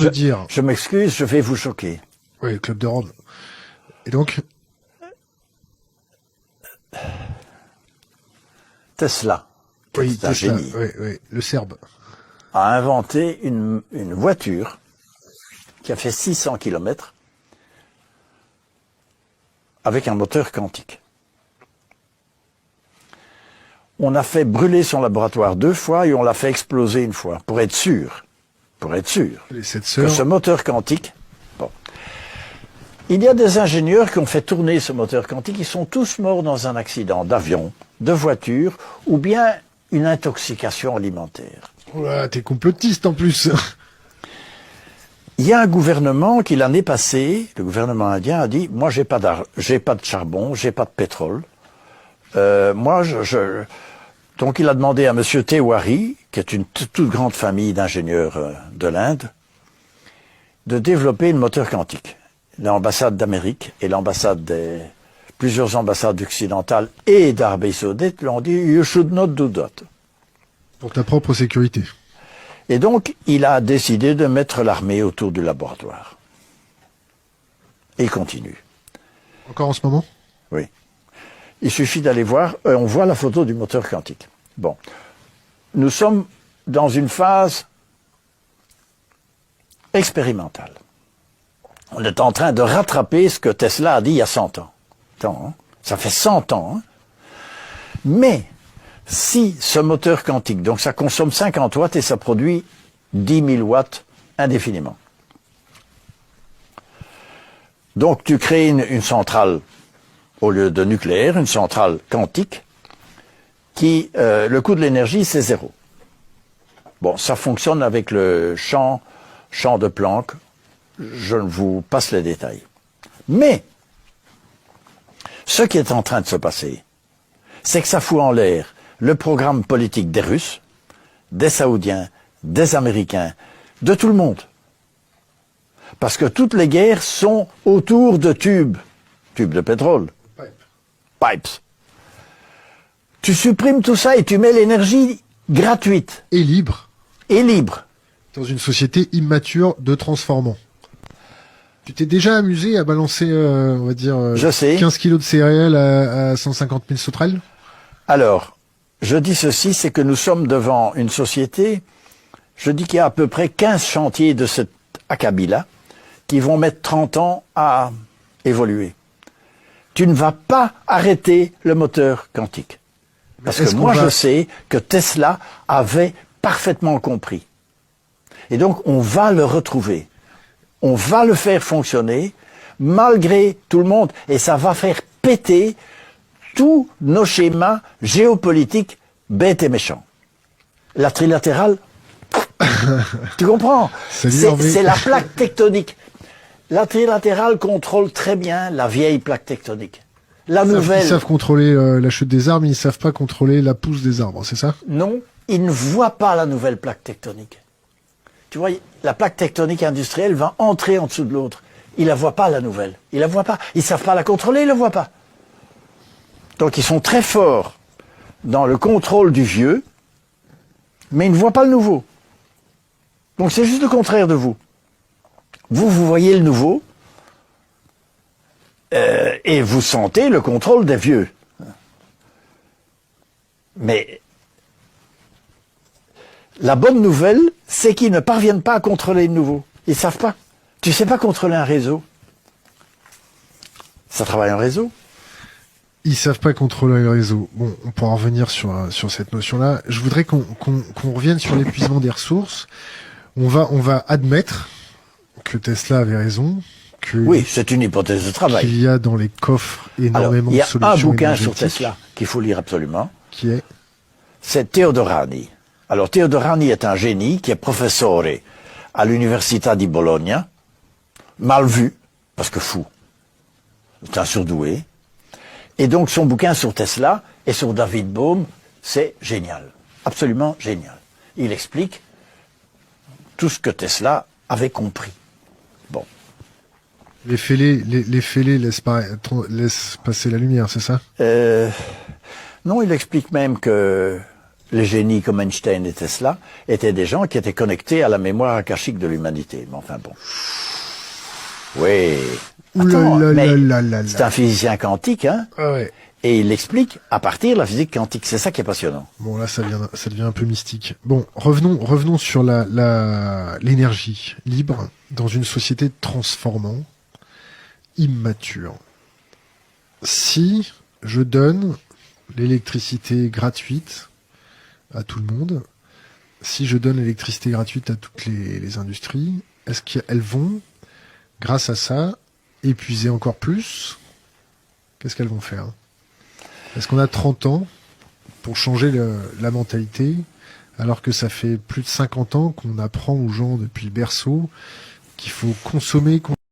peut dire. Je m'excuse, je vais vous choquer. Oui, le Club de Rome. Et donc, Tesla, oui, c'est un Tesla, génie, oui, le Serbe. a inventé une voiture qui a fait 600 km avec un moteur quantique. On a fait brûler son laboratoire 2 fois et on l'a fait exploser 1 fois, pour être sûr Les 7 que sœurs. ce moteur quantique... Bon. Il y a des ingénieurs qui ont fait tourner ce moteur quantique, ils sont tous morts dans un accident d'avion, de voiture, ou bien une intoxication alimentaire. Oula, t'es complotiste en plus. Il y a un gouvernement qui, l'année passée, le gouvernement indien a dit, moi j'ai pas de charbon, j'ai pas de pétrole. Donc il a demandé à M. Tewari, qui est une toute grande famille d'ingénieurs de l'Inde, de développer une moteur quantique. L'ambassade d'Amérique et plusieurs ambassades occidentales et d'Arabie Saoudite l'ont dit, you should not do that. Pour ta propre sécurité. Et donc, il a décidé de mettre l'armée autour du laboratoire. Et il continue. Encore en ce moment? Oui. Il suffit d'aller voir, on voit la photo du moteur quantique. Bon. Nous sommes dans une phase expérimentale. On est en train de rattraper ce que Tesla a dit il y a 100 ans. Attends, hein? Ça fait 100 ans. Hein? Mais, si ce moteur quantique, donc ça consomme 50 watts et ça produit 10 000 watts indéfiniment. Donc tu crées une centrale, au lieu de nucléaire, une centrale quantique, qui, le coût de l'énergie, c'est 0. Bon, ça fonctionne avec le champ de Planck, je vous passe les détails. Mais, ce qui est en train de se passer, c'est que ça fout en l'air le programme politique des Russes, des Saoudiens, des Américains, de tout le monde. Parce que toutes les guerres sont autour de tubes de pétrole, pipes. Tu supprimes tout ça et tu mets l'énergie gratuite. Et libre. Et libre. Dans une société immature de transformants. Tu t'es déjà amusé à balancer, on va dire, je sais. 15 kilos de céréales à 150 000 sauterelles? Alors, je dis ceci, c'est que nous sommes devant une société, je dis qu'il y a à peu près 15 chantiers de cet acabit-là qui vont mettre 30 ans à évoluer. Tu ne vas pas arrêter le moteur quantique. Parce que moi, je sais que Tesla avait parfaitement compris. Et donc, on va le retrouver. On va le faire fonctionner, malgré tout le monde. Et ça va faire péter tous nos schémas géopolitiques bêtes et méchants. La trilatérale, tu comprends? C'est la plaque tectonique. La trilatérale contrôle très bien la vieille plaque tectonique. La nouvelle... Ils savent contrôler la chute des arbres, mais ils savent pas contrôler la pousse des arbres, c'est ça? Non, ils ne voient pas la nouvelle plaque tectonique. Tu vois, la plaque tectonique industrielle va entrer en dessous de l'autre. Ils la voient pas, la nouvelle. Ils la voient pas. Ils savent pas la contrôler, ils la voient pas. Donc ils sont très forts dans le contrôle du vieux, mais ils ne voient pas le nouveau. Donc c'est juste le contraire de vous. Vous voyez le nouveau, et vous sentez le contrôle des vieux. Mais la bonne nouvelle, c'est qu'ils ne parviennent pas à contrôler le nouveau. Ils ne savent pas. Tu ne sais pas contrôler un réseau. Ça travaille en réseau. Ils savent pas contrôler le réseau. Bon, on pourra revenir sur cette notion-là. Je voudrais qu'on revienne sur l'épuisement des ressources. On va admettre que Tesla avait raison. Oui, c'est une hypothèse de travail. Qu'il y a dans les coffres énormément de solutions. Il y a un bouquin sur Tesla qu'il faut lire absolument. Qui est? C'est Teodorani. Alors Teodorani est un génie qui est professeur à l'Università di Bologna, mal vu, parce que fou. C'est un surdoué. Et donc son bouquin sur Tesla et sur David Bohm, c'est génial. Absolument génial. Il explique tout ce que Tesla avait compris. Bon. Les fêlés laissent passer la lumière, c'est ça? Non, il explique même que les génies comme Einstein et Tesla étaient des gens qui étaient connectés à la mémoire akashique de l'humanité. Mais enfin bon. Oui. Attends, mais c'est un physicien quantique, hein. Ah ouais. Et il l'explique à partir de la physique quantique. C'est ça qui est passionnant. Bon, là, ça devient un peu mystique. Bon, revenons sur l'énergie libre dans une société transformant, immature. Si je donne l'électricité gratuite à tout le monde, si je donne l'électricité gratuite à toutes les industries, est-ce qu'elles vont, grâce à ça, épuiser encore plus? Qu'est-ce qu'elles vont faire? Est-ce qu'on a 30 ans pour changer la mentalité, alors que ça fait plus de 50 ans qu'on apprend aux gens depuis le berceau qu'il faut consommer,